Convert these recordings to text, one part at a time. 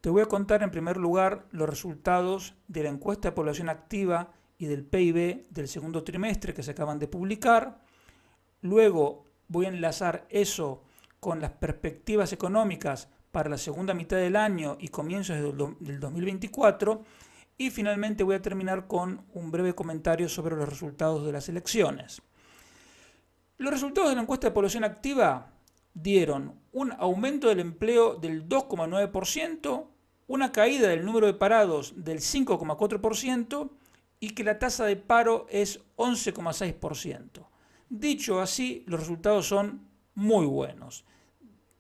Te voy a contar en primer lugar los resultados de la encuesta de población activa y del PIB del segundo trimestre que se acaban de publicar. Luego voy a enlazar eso con las perspectivas económicas para la segunda mitad del año y comienzos del 2024. Y finalmente voy a terminar con un breve comentario sobre los resultados de las elecciones. Los resultados de la encuesta de población activa dieron un aumento del empleo del 2,9%, una caída del número de parados del 5,4% y que la tasa de paro es 11,6%. Dicho así, los resultados son muy buenos.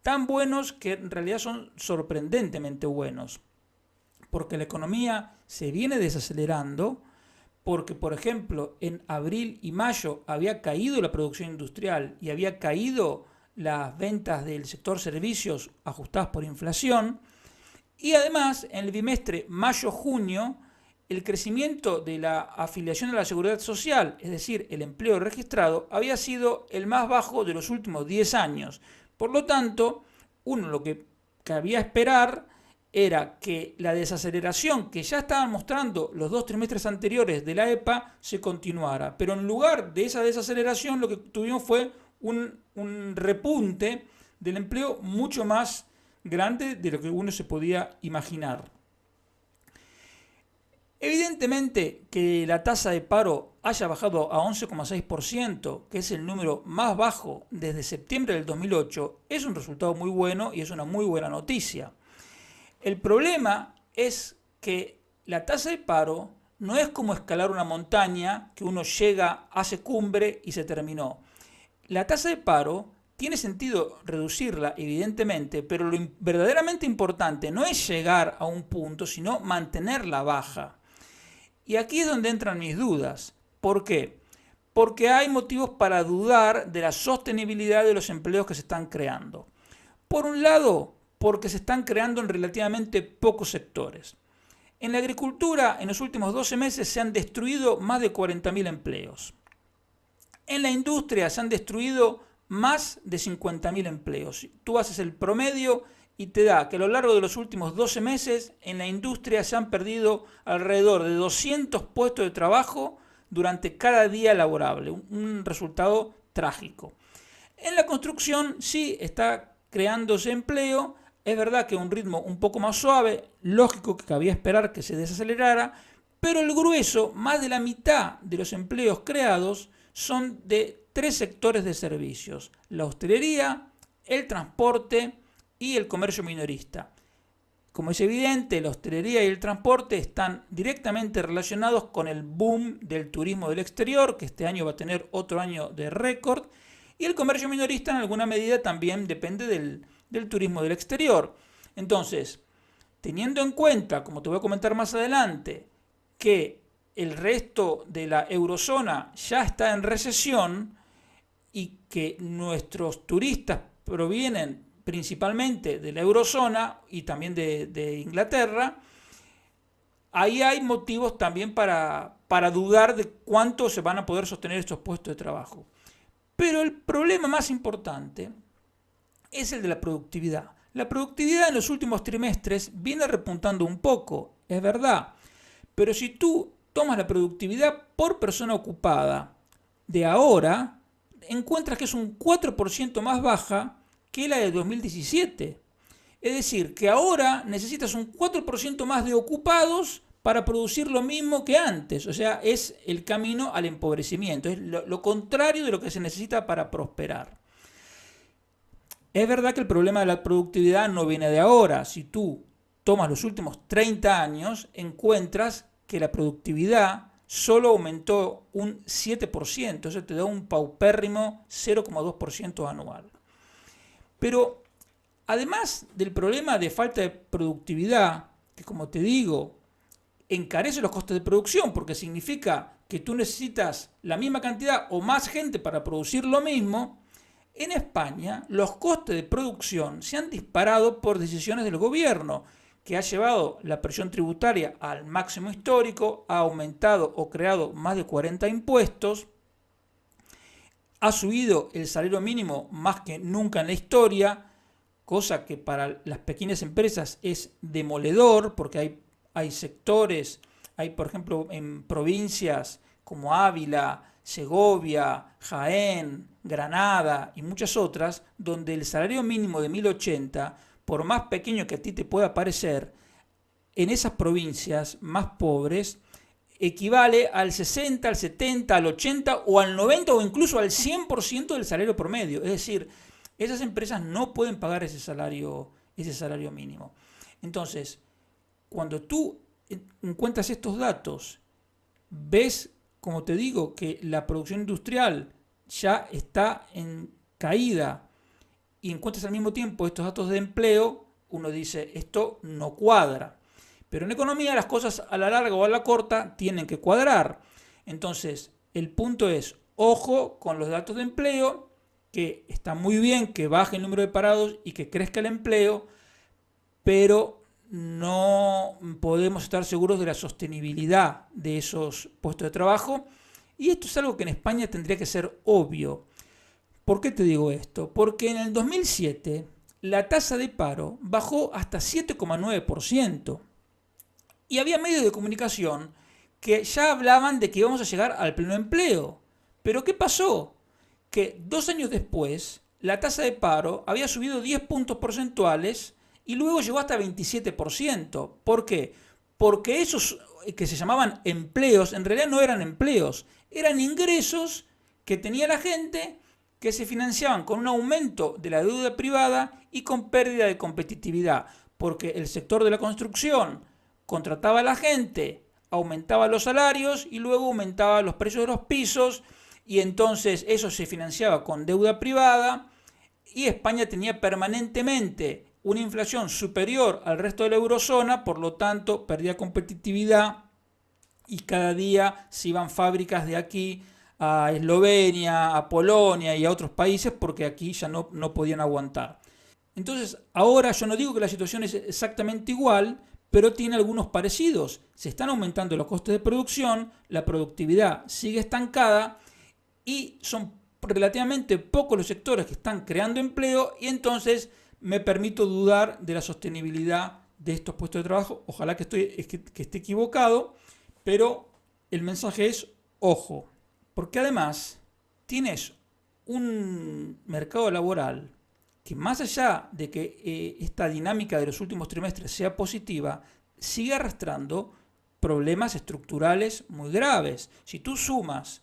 Tan buenos que en realidad son sorprendentemente buenos. Porque la economía se viene desacelerando, porque por ejemplo en abril y mayo había caído la producción industrial y había caído las ventas del sector servicios ajustadas por inflación, y además en el bimestre mayo-junio el crecimiento de la afiliación a la seguridad social, es decir, el empleo registrado, había sido el más bajo de los últimos 10 años. Por lo tanto, lo que cabía esperar era que la desaceleración que ya estaban mostrando los 2 trimestres anteriores de la EPA se continuara. Pero en lugar de esa desaceleración lo que tuvimos fue un repunte del empleo mucho más grande de lo que uno se podía imaginar. Evidentemente que la tasa de paro haya bajado a 11,6%, que es el número más bajo desde septiembre del 2008, es un resultado muy bueno y es una muy buena noticia. El problema es que la tasa de paro no es como escalar una montaña, que uno llega, hace cumbre y se terminó. La tasa de paro tiene sentido reducirla, evidentemente, pero lo verdaderamente importante no es llegar a un punto, sino mantenerla baja. Y aquí es donde entran mis dudas. ¿Por qué? Porque hay motivos para dudar de la sostenibilidad de los empleos que se están creando. Por un lado, porque se están creando en relativamente pocos sectores. En la agricultura, en los últimos 12 meses se han destruido más de 40.000 empleos. En la industria se han destruido más de 50.000 empleos. Tú haces el promedio y te da que a lo largo de los últimos 12 meses en la industria se han perdido alrededor de 200 puestos de trabajo durante cada día laborable. Un resultado trágico. En la construcción sí está creándose empleo. Es verdad que a un ritmo un poco más suave, lógico que cabía esperar que se desacelerara, pero el grueso, más de la mitad de los empleos creados, son de 3 sectores de servicios: la hostelería, el transporte y el comercio minorista. Como es evidente, la hostelería y el transporte están directamente relacionados con el boom del turismo del exterior, que este año va a tener otro año de récord, y el comercio minorista en alguna medida también depende del turismo del exterior. Entonces, teniendo en cuenta, como te voy a comentar más adelante, que el resto de la eurozona ya está en recesión y que nuestros turistas provienen principalmente de la eurozona y también de Inglaterra, ahí hay motivos también para dudar de cuánto se van a poder sostener estos puestos de trabajo. Pero el problema más importante es el de la productividad. La productividad en los últimos trimestres viene repuntando un poco, es verdad, pero si tú tomas la productividad por persona ocupada de ahora, encuentras que es un 4% más baja que la de 2017. Es decir, que ahora necesitas un 4% más de ocupados para producir lo mismo que antes. O sea, es el camino al empobrecimiento, es lo contrario de lo que se necesita para prosperar. Es verdad que el problema de la productividad no viene de ahora. Si tú tomas los últimos 30 años, encuentras que la productividad solo aumentó un 7%, eso te da un paupérrimo 0,2% anual. Pero además del problema de falta de productividad, que como te digo, encarece los costes de producción, porque significa que tú necesitas la misma cantidad o más gente para producir lo mismo, en España los costes de producción se han disparado por decisiones del gobierno, que ha llevado la presión tributaria al máximo histórico, ha aumentado o creado más de 40 impuestos, ha subido el salario mínimo más que nunca en la historia, cosa que para las pequeñas empresas es demoledor, porque hay sectores, hay por ejemplo en provincias como Ávila, Segovia, Jaén, Granada y muchas otras, donde el salario mínimo de 1080, por más pequeño que a ti te pueda parecer, en esas provincias más pobres, equivale al 60, al 70, al 80 o al 90 o incluso al 100% del salario promedio. Es decir, esas empresas no pueden pagar ese salario mínimo. Entonces, cuando tú encuentras estos datos, ves, como te digo, que la producción industrial ya está en caída y encuentras al mismo tiempo estos datos de empleo, uno dice, esto no cuadra. Pero en economía las cosas a la larga o a la corta tienen que cuadrar. Entonces, el punto es, ojo con los datos de empleo, que está muy bien que baje el número de parados y que crezca el empleo, pero no podemos estar seguros de la sostenibilidad de esos puestos de trabajo. Y esto es algo que en España tendría que ser obvio. ¿Por qué te digo esto? Porque en el 2007 la tasa de paro bajó hasta 7,9%. Y había medios de comunicación que ya hablaban de que íbamos a llegar al pleno empleo. Pero ¿qué pasó? Que 2 años después la tasa de paro había subido 10 puntos porcentuales y luego llegó hasta 27%. ¿Por qué? Porque esos que se llamaban empleos en realidad no eran empleos, eran ingresos que tenía la gente que se financiaban con un aumento de la deuda privada y con pérdida de competitividad, porque el sector de la construcción contrataba a la gente, aumentaba los salarios y luego aumentaba los precios de los pisos y entonces eso se financiaba con deuda privada y España tenía permanentemente una inflación superior al resto de la eurozona, por lo tanto perdía competitividad y cada día se iban fábricas de aquí a Eslovenia, a Polonia y a otros países porque aquí ya no podían aguantar. Entonces ahora yo no digo que la situación es exactamente igual, pero tiene algunos parecidos. Se están aumentando los costes de producción, la productividad sigue estancada y son relativamente pocos los sectores que están creando empleo y entonces me permito dudar de la sostenibilidad de estos puestos de trabajo. Ojalá que esté equivocado, pero el mensaje es ojo, porque además tienes un mercado laboral que más allá de que esta dinámica de los últimos trimestres sea positiva, sigue arrastrando problemas estructurales muy graves. Si tú sumas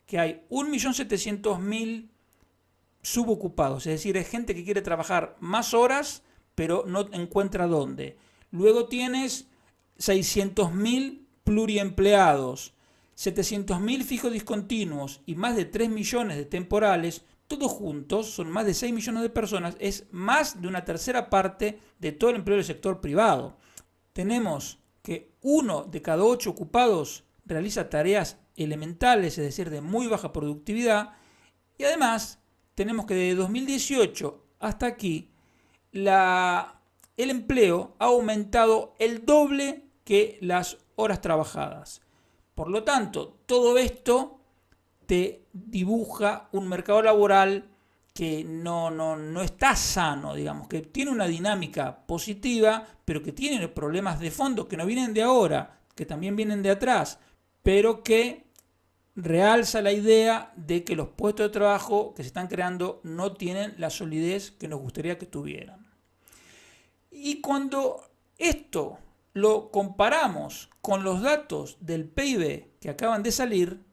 que hay 1.700.000 subocupados, es decir, es gente que quiere trabajar más horas, pero no encuentra dónde. Luego tienes 600.000 pluriempleados, 700.000 fijos discontinuos y más de 3 millones de temporales. Todos juntos son más de 6 millones de personas, es más de una tercera parte de todo el empleo del sector privado. Tenemos que 1 de cada 8 ocupados realiza tareas elementales, es decir, de muy baja productividad, y además tenemos que de 2018 hasta aquí el empleo ha aumentado el doble que las horas trabajadas. Por lo tanto, todo esto te dibuja un mercado laboral que no está sano, digamos, que tiene una dinámica positiva, pero que tiene problemas de fondo que no vienen de ahora, que también vienen de atrás, pero que realza la idea de que los puestos de trabajo que se están creando no tienen la solidez que nos gustaría que tuvieran. Y cuando esto lo comparamos con los datos del PIB que acaban de salir,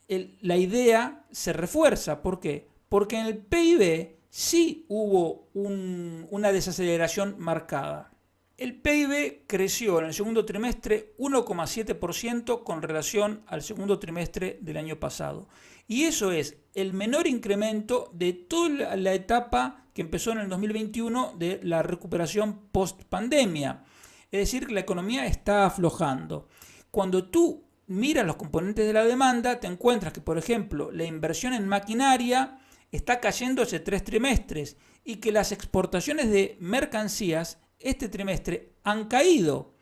la idea se refuerza. ¿Por qué? Porque en el PIB sí hubo una desaceleración marcada. El PIB creció en el segundo trimestre 1,7% con relación al segundo trimestre del año pasado. Y eso es el menor incremento de toda la etapa que empezó en el 2021 de la recuperación post-pandemia. Es decir, que la economía está aflojando. Cuando tú miras los componentes de la demanda, te encuentras que, por ejemplo, la inversión en maquinaria está cayendo hace 3 trimestres y que las exportaciones de mercancías este trimestre han caído,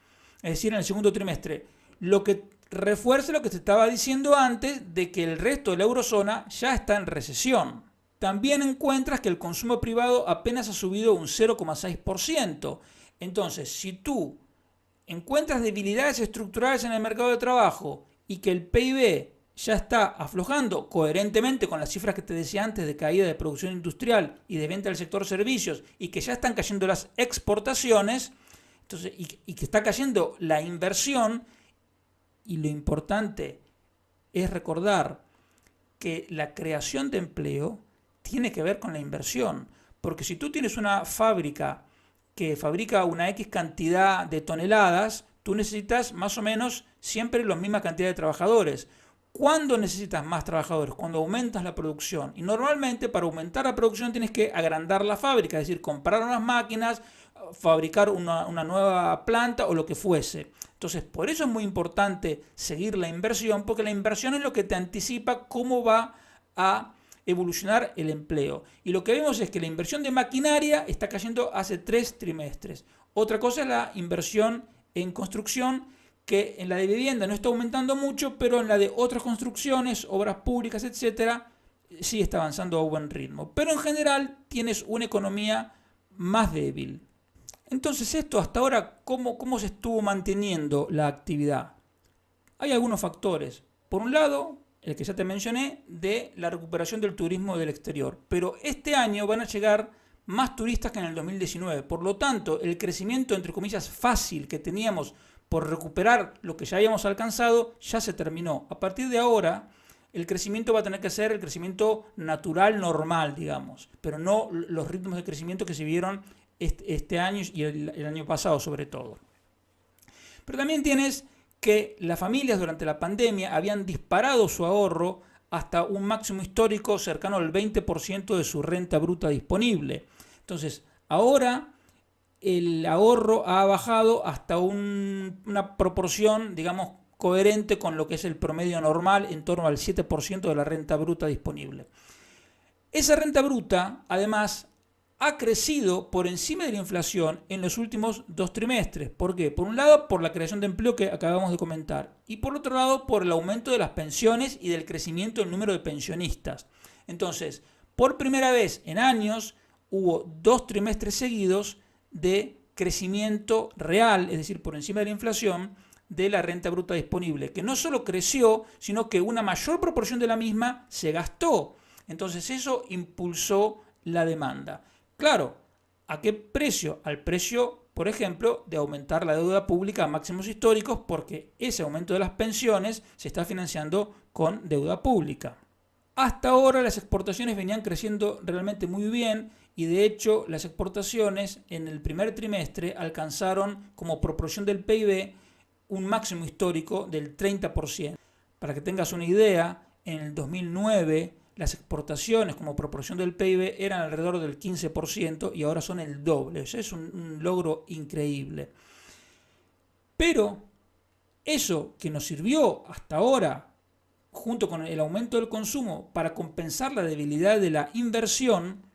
es decir, en el segundo trimestre, lo que refuerza lo que te estaba diciendo antes de que el resto de la eurozona ya está en recesión. también encuentras que el consumo privado apenas ha subido un 0,6%. Entonces, si tú encuentras debilidades estructurales en el mercado de trabajo y que el PIB ya está aflojando coherentemente con las cifras que te decía antes de caída de producción industrial y de venta del sector servicios, y que ya están cayendo las exportaciones, entonces, y que está cayendo la inversión, y lo importante es recordar que la creación de empleo tiene que ver con la inversión, porque si tú tienes una fábrica que fabrica una X cantidad de toneladas, tú necesitas más o menos siempre la misma cantidad de trabajadores. ¿Cuándo necesitas más trabajadores? Cuando aumentas la producción. Y normalmente para aumentar la producción tienes que agrandar la fábrica, es decir, comprar unas máquinas, fabricar una nueva planta o lo que fuese. Entonces, por eso es muy importante seguir la inversión, porque la inversión es lo que te anticipa cómo va a evolucionar el empleo. Y lo que vemos es que la inversión de maquinaria está cayendo hace 3 trimestres. Otra cosa es la inversión en construcción, que en la de vivienda no está aumentando mucho, pero en la de otras construcciones, obras públicas, etcétera, sí está avanzando a buen ritmo. Pero en general tienes una economía más débil. Entonces esto hasta ahora, ¿cómo se estuvo manteniendo la actividad? Hay algunos factores. Por un lado, el que ya te mencioné, de la recuperación del turismo del exterior. Pero este año van a llegar más turistas que en el 2019. Por lo tanto, el crecimiento, entre comillas, fácil que teníamos por recuperar lo que ya habíamos alcanzado, ya se terminó. A partir de ahora, el crecimiento va a tener que ser el crecimiento natural, normal, digamos, pero no los ritmos de crecimiento que se vieron este año y el año pasado sobre todo. Pero también tienes que las familias durante la pandemia habían disparado su ahorro hasta un máximo histórico cercano al 20% de su renta bruta disponible. Entonces, ahora el ahorro ha bajado hasta una proporción, digamos, coherente con lo que es el promedio normal, en torno al 7% de la renta bruta disponible. Esa renta bruta, además, ha crecido por encima de la inflación en los últimos 2 trimestres. ¿Por qué? Por un lado, por la creación de empleo que acabamos de comentar, y por otro lado, por el aumento de las pensiones y del crecimiento del número de pensionistas. Entonces, por primera vez en años, hubo 2 trimestres seguidos de crecimiento real, es decir, por encima de la inflación, de la renta bruta disponible, que no solo creció, sino que una mayor proporción de la misma se gastó. Entonces eso impulsó la demanda. Claro, ¿a qué precio? Al precio, por ejemplo, de aumentar la deuda pública a máximos históricos, porque ese aumento de las pensiones se está financiando con deuda pública. Hasta ahora las exportaciones venían creciendo realmente muy bien, y de hecho las exportaciones en el primer trimestre alcanzaron como proporción del PIB un máximo histórico del 30%. Para que tengas una idea, en el 2009 las exportaciones como proporción del PIB eran alrededor del 15% y ahora son el doble. O sea, es un logro increíble. Pero eso que nos sirvió hasta ahora, junto con el aumento del consumo, para compensar la debilidad de la inversión,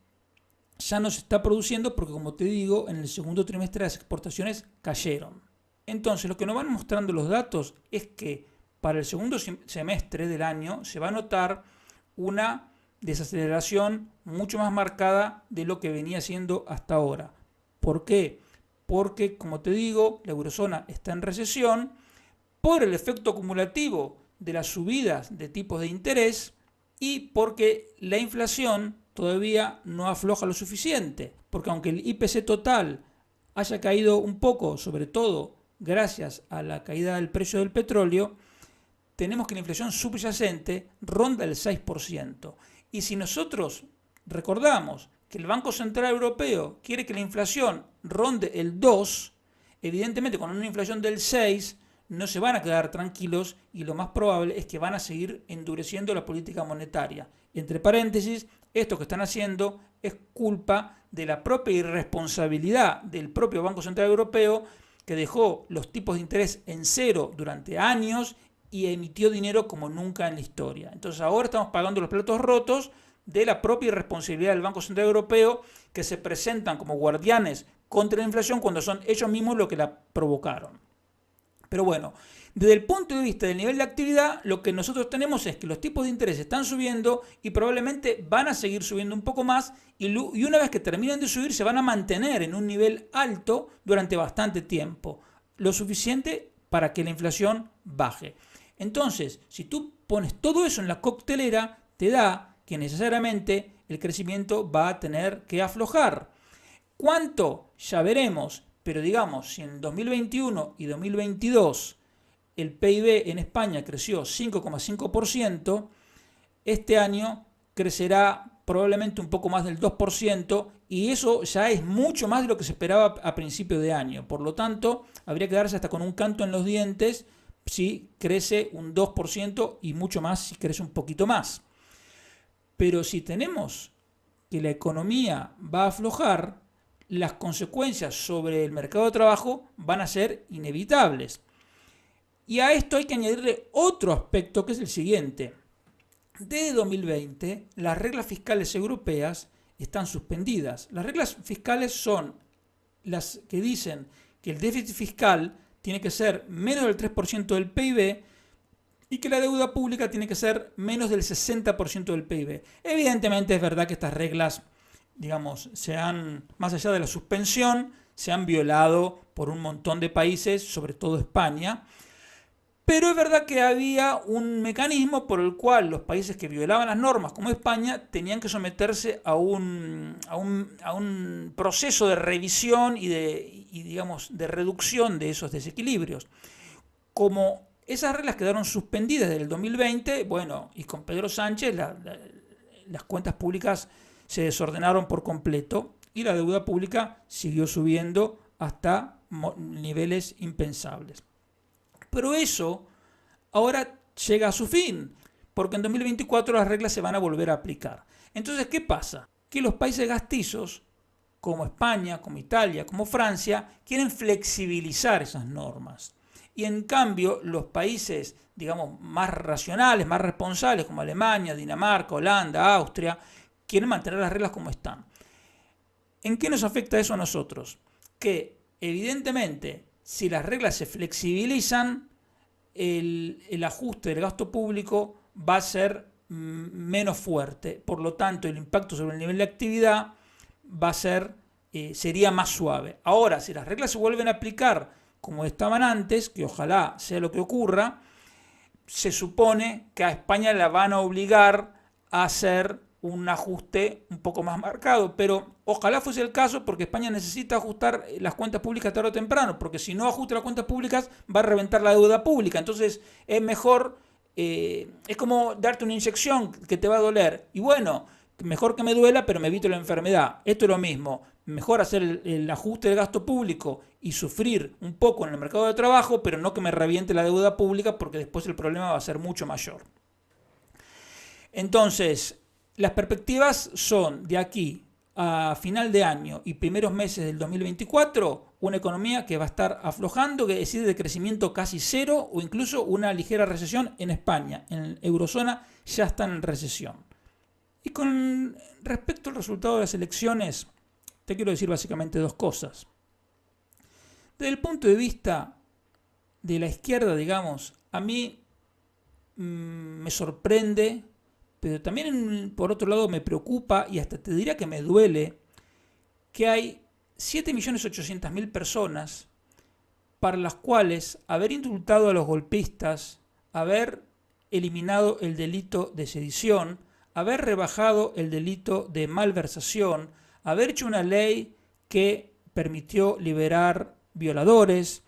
ya no se está produciendo porque, como te digo, en el segundo trimestre las exportaciones cayeron. Entonces, lo que nos van mostrando los datos es que para el segundo semestre del año se va a notar una desaceleración mucho más marcada de lo que venía siendo hasta ahora. ¿Por qué? Porque, como te digo, la eurozona está en recesión por el efecto acumulativo de las subidas de tipos de interés y porque la inflación todavía no afloja lo suficiente. Porque aunque el IPC total haya caído un poco, sobre todo gracias a la caída del precio del petróleo, tenemos que la inflación subyacente ronda el 6%. Y si nosotros recordamos que el Banco Central Europeo quiere que la inflación ronde el 2%, evidentemente con una inflación del 6% no se van a quedar tranquilos y lo más probable es que van a seguir endureciendo la política monetaria. Entre paréntesis, esto que están haciendo es culpa de la propia irresponsabilidad del propio Banco Central Europeo, que dejó los tipos de interés en cero durante años y emitió dinero como nunca en la historia. Entonces ahora estamos pagando los platos rotos de la propia irresponsabilidad del Banco Central Europeo, que se presentan como guardianes contra la inflación cuando son ellos mismos los que la provocaron. Pero bueno, desde el punto de vista del nivel de actividad, lo que nosotros tenemos es que los tipos de interés están subiendo y probablemente van a seguir subiendo un poco más y una vez que terminen de subir se van a mantener en un nivel alto durante bastante tiempo, lo suficiente para que la inflación baje. Entonces, si tú pones todo eso en la coctelera, te da que necesariamente el crecimiento va a tener que aflojar. ¿Cuánto? Ya veremos, pero digamos, si en 2021 y 2022 el PIB en España creció 5,5%, este año crecerá probablemente un poco más del 2%, y eso ya es mucho más de lo que se esperaba a principio de año. Por lo tanto, habría que darse hasta con un canto en los dientes si crece un 2% y mucho más si crece un poquito más. Pero si tenemos que la economía va a aflojar, las consecuencias sobre el mercado de trabajo van a ser inevitables. Y a esto hay que añadirle otro aspecto, que es el siguiente. Desde 2020, las reglas fiscales europeas están suspendidas. Las reglas fiscales son las que dicen que el déficit fiscal tiene que ser menos del 3% del PIB y que la deuda pública tiene que ser menos del 60% del PIB. Evidentemente es verdad que estas reglas, digamos, más allá de la suspensión, se han violado por un montón de países, sobre todo España. Pero es verdad que había un mecanismo por el cual los países que violaban las normas, como España, tenían que someterse a un proceso de revisión y de reducción de esos desequilibrios. Como esas reglas quedaron suspendidas desde el 2020, bueno, y con Pedro Sánchez las cuentas públicas se desordenaron por completo y la deuda pública siguió subiendo hasta niveles impensables. Pero eso ahora llega a su fin, porque en 2024 las reglas se van a volver a aplicar. Entonces, ¿qué pasa? Que los países gastizos, como España, como Italia, como Francia, quieren flexibilizar esas normas. Y en cambio, los países, digamos, más racionales, más responsables, como Alemania, Dinamarca, Holanda, Austria, quieren mantener las reglas como están. ¿En qué nos afecta eso a nosotros? Que, evidentemente, si las reglas se flexibilizan, el ajuste del gasto público va a ser menos fuerte. Por lo tanto, el impacto sobre el nivel de actividad sería más suave. Ahora, si las reglas se vuelven a aplicar como estaban antes, que ojalá sea lo que ocurra, se supone que a España la van a obligar a hacer un ajuste un poco más marcado, pero ojalá fuese el caso, porque España necesita ajustar las cuentas públicas tarde o temprano, porque si no ajusta las cuentas públicas va a reventar la deuda pública. Entonces es mejor, es como darte una inyección que te va a doler, y bueno, mejor que me duela pero me evito la enfermedad. Esto es lo mismo, mejor hacer el ajuste del gasto público y sufrir un poco en el mercado de trabajo, pero no que me reviente la deuda pública, porque después el problema va a ser mucho mayor. Entonces, las perspectivas son de aquí a final de año y primeros meses del 2024, una economía que va a estar aflojando, que decide de crecimiento casi cero o incluso una ligera recesión en España. En la eurozona ya están en recesión. Y con respecto al resultado de las elecciones, te quiero decir básicamente dos cosas. Desde el punto de vista de la izquierda, digamos, a mí me sorprende, pero también por otro lado me preocupa y hasta te diría que me duele que hay 7.800.000 personas para las cuales haber indultado a los golpistas, haber eliminado el delito de sedición, haber rebajado el delito de malversación, haber hecho una ley que permitió liberar violadores,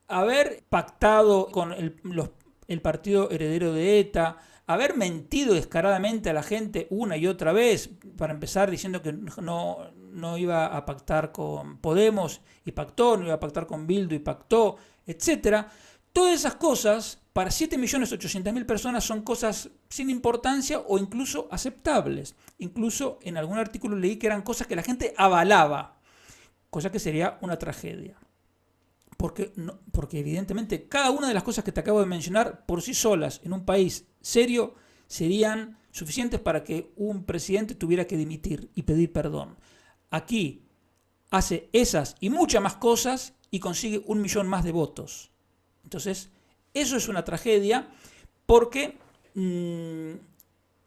haber pactado con el partido heredero de ETA, haber mentido descaradamente a la gente una y otra vez, para empezar diciendo que no iba a pactar con Podemos y pactó, no iba a pactar con Bildu y pactó, etc. Todas esas cosas, para 7.800.000 personas, son cosas sin importancia o incluso aceptables. Incluso en algún artículo leí que eran cosas que la gente avalaba, cosa que sería una tragedia. Porque evidentemente cada una de las cosas que te acabo de mencionar por sí solas en un país serio serían suficientes para que un presidente tuviera que dimitir y pedir perdón. Aquí hace esas y muchas más cosas y consigue 1 millón más de votos. Entonces, eso es una tragedia porque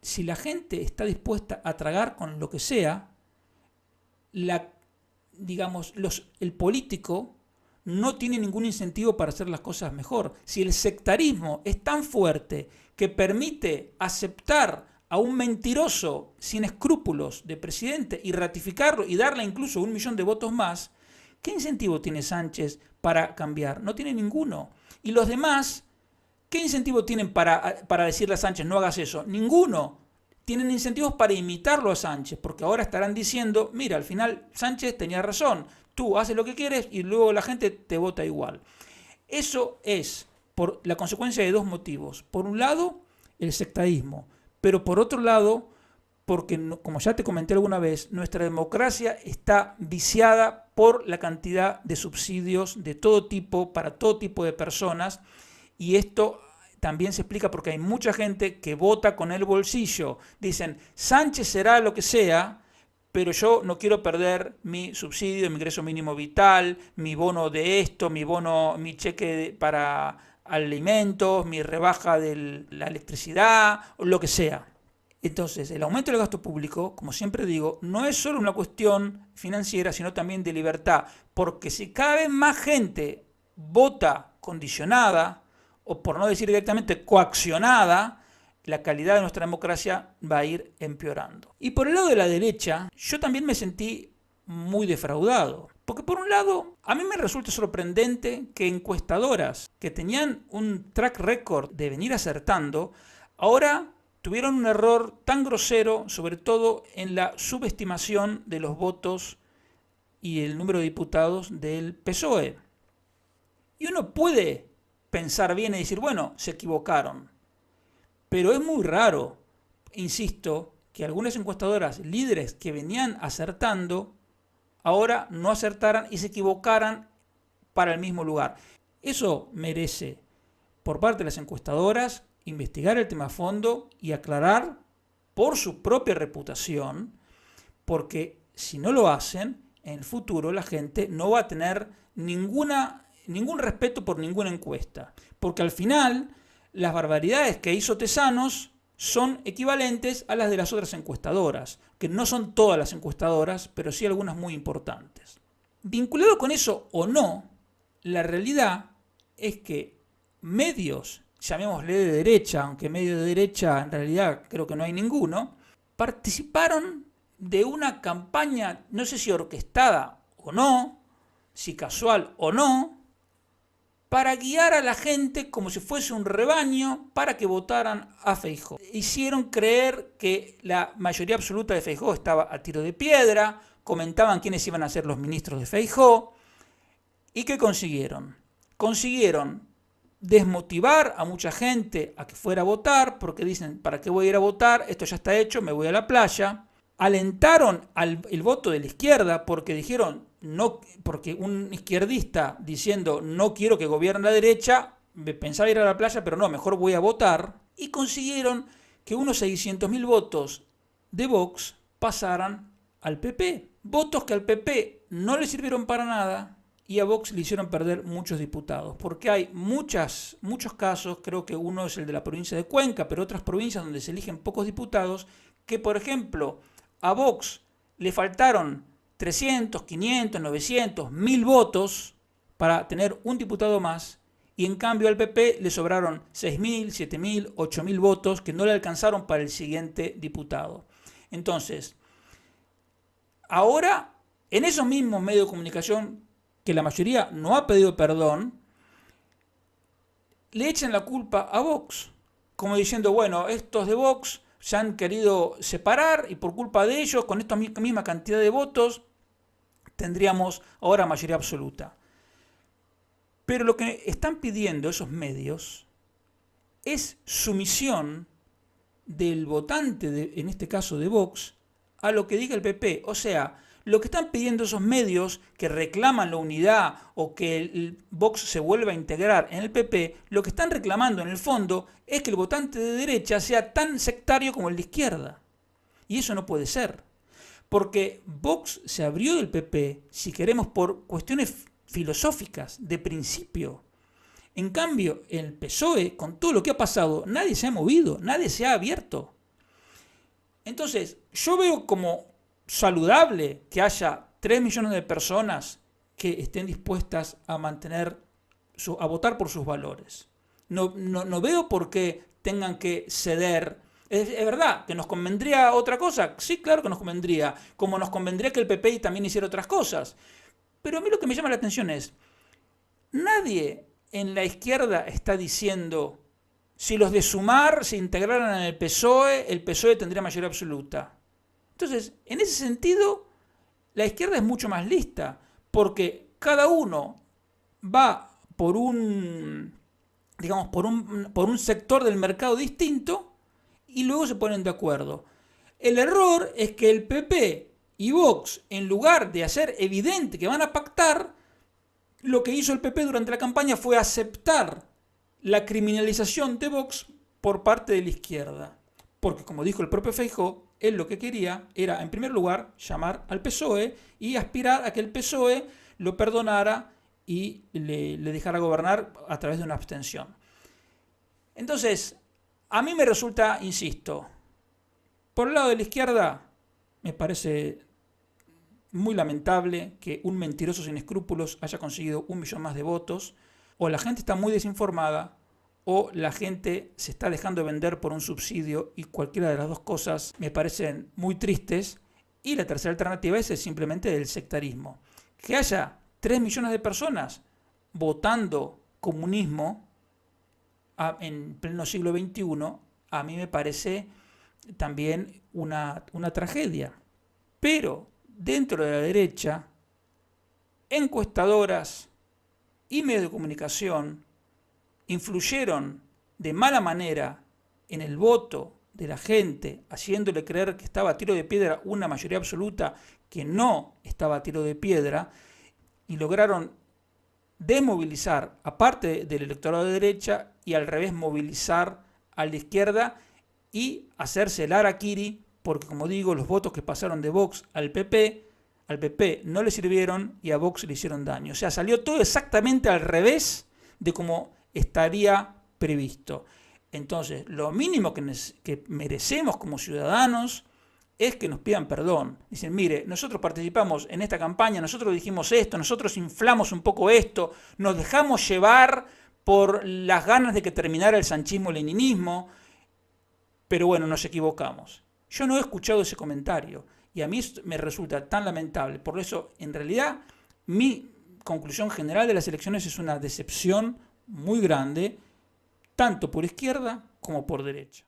si la gente está dispuesta a tragar con lo que sea, el político no tiene ningún incentivo para hacer las cosas mejor. Si el sectarismo es tan fuerte que permite aceptar a un mentiroso sin escrúpulos de presidente y ratificarlo y darle incluso 1 millón de votos más, ¿qué incentivo tiene Sánchez para cambiar? No tiene ninguno. Y los demás, ¿qué incentivo tienen para decirle a Sánchez no hagas eso? Ninguno. Tienen incentivos para imitarlo a Sánchez, porque ahora estarán diciendo, mira, al final Sánchez tenía razón, tú haces lo que quieres y luego la gente te vota igual. Eso es por la consecuencia de 2 motivos. Por un lado, el sectarismo, pero por otro lado, porque, como ya te comenté alguna vez, nuestra democracia está viciada por la cantidad de subsidios de todo tipo, para todo tipo de personas, y esto también se explica porque hay mucha gente que vota con el bolsillo. Dicen, Sánchez será lo que sea, pero yo no quiero perder mi subsidio, mi ingreso mínimo vital, mi bono de esto, mi cheque para alimentos, mi rebaja de la electricidad, o lo que sea. Entonces, el aumento del gasto público, como siempre digo, no es solo una cuestión financiera, sino también de libertad. Porque si cada vez más gente vota condicionada, o por no decir directamente coaccionada, la calidad de nuestra democracia va a ir empeorando. Y por el lado de la derecha, yo también me sentí muy defraudado. Porque por un lado, a mí me resulta sorprendente que encuestadoras que tenían un track record de venir acertando, ahora tuvieron un error tan grosero, sobre todo en la subestimación de los votos y el número de diputados del PSOE. Y uno puede pensar bien y decir, bueno, se equivocaron. Pero es muy raro, insisto, que algunas encuestadoras líderes que venían acertando, ahora no acertaran y se equivocaran para el mismo lugar. Eso merece, por parte de las encuestadoras, investigar el tema a fondo y aclarar por su propia reputación, porque si no lo hacen, en el futuro la gente no va a tener ningún respeto por ninguna encuesta, porque al final las barbaridades que hizo Tesanos son equivalentes a las de las otras encuestadoras, que no son todas las encuestadoras, pero sí algunas muy importantes. Vinculado con eso o no, la realidad es que medios, llamémosle de derecha, aunque medio de derecha en realidad creo que no hay ninguno, participaron de una campaña, no sé si orquestada o no, si casual o no, para guiar a la gente como si fuese un rebaño para que votaran a Feijóo. Hicieron creer que la mayoría absoluta de Feijóo estaba a tiro de piedra, comentaban quiénes iban a ser los ministros de Feijóo, y ¿qué consiguieron? Consiguieron desmotivar a mucha gente a que fuera a votar, porque dicen, ¿para qué voy a ir a votar? Esto ya está hecho, me voy a la playa. Alentaron el voto de la izquierda porque dijeron, no, porque un izquierdista diciendo no quiero que gobierne la derecha, pensaba ir a la playa, pero no, mejor voy a votar. Y consiguieron que unos 600.000 votos de Vox pasaran al PP. Votos que al PP no le sirvieron para nada y a Vox le hicieron perder muchos diputados. Porque hay muchos casos, creo que uno es el de la provincia de Cuenca, pero otras provincias donde se eligen pocos diputados, que por ejemplo a Vox le faltaron 300, 500, 900, 1000 votos para tener un diputado más, y en cambio al PP le sobraron 6.000, 7.000, 8.000 votos que no le alcanzaron para el siguiente diputado. Entonces, ahora, en esos mismos medios de comunicación, que la mayoría no ha pedido perdón, le echan la culpa a Vox, como diciendo, bueno, estos de Vox se han querido separar y por culpa de ellos, con esta misma cantidad de votos, tendríamos ahora mayoría absoluta. Pero lo que están pidiendo esos medios es sumisión del votante, en este caso de Vox, a lo que diga el PP. O sea, lo que están pidiendo esos medios que reclaman la unidad o que el Vox se vuelva a integrar en el PP, lo que están reclamando en el fondo es que el votante de derecha sea tan sectario como el de izquierda. Y eso no puede ser. Porque Vox se abrió del PP, si queremos, por cuestiones filosóficas, de principio. En cambio, el PSOE, con todo lo que ha pasado, nadie se ha movido, nadie se ha abierto. Entonces, yo veo como saludable que haya 3 millones de personas que estén dispuestas a a votar por sus valores. No veo por qué tengan que ceder. Es verdad que nos convendría otra cosa. Sí, claro que nos convendría. Como nos convendría que el PP también hiciera otras cosas. Pero a mí lo que me llama la atención es, nadie en la izquierda está diciendo, si los de Sumar se integraran en el PSOE tendría mayoría absoluta. Entonces, en ese sentido, la izquierda es mucho más lista, porque cada uno va por un, digamos, por un sector del mercado distinto y luego se ponen de acuerdo. El error es que el PP y Vox, en lugar de hacer evidente que van a pactar, lo que hizo el PP durante la campaña fue aceptar la criminalización de Vox por parte de la izquierda. Porque, como dijo el propio Feijóo, él lo que quería era, en primer lugar, llamar al PSOE y aspirar a que el PSOE lo perdonara y le dejara gobernar a través de una abstención. Entonces, a mí me resulta, insisto, por el lado de la izquierda, me parece muy lamentable que un mentiroso sin escrúpulos haya conseguido 1 millón más de votos. O la gente está muy desinformada, o la gente se está dejando vender por un subsidio, y cualquiera de las dos cosas me parecen muy tristes. Y la tercera alternativa es simplemente el sectarismo. Que haya 3 millones de personas votando comunismo en pleno siglo XXI, a mí me parece también una tragedia. Pero dentro de la derecha, encuestadoras y medios de comunicación influyeron de mala manera en el voto de la gente, haciéndole creer que estaba a tiro de piedra una mayoría absoluta que no estaba a tiro de piedra, y lograron desmovilizar a parte del electorado de derecha y al revés movilizar a la izquierda y hacerse el harakiri, porque como digo, los votos que pasaron de Vox al PP no le sirvieron y a Vox le hicieron daño. O sea, salió todo exactamente al revés de como estaría previsto. Entonces, lo mínimo que merecemos como ciudadanos es que nos pidan perdón. Dicen, mire, nosotros participamos en esta campaña, nosotros dijimos esto, nosotros inflamos un poco esto, nos dejamos llevar por las ganas de que terminara el sanchismo-leninismo, pero bueno, nos equivocamos. Yo no he escuchado ese comentario y a mí me resulta tan lamentable. Por eso, en realidad, mi conclusión general de las elecciones es una decepción muy grande, tanto por izquierda como por derecha.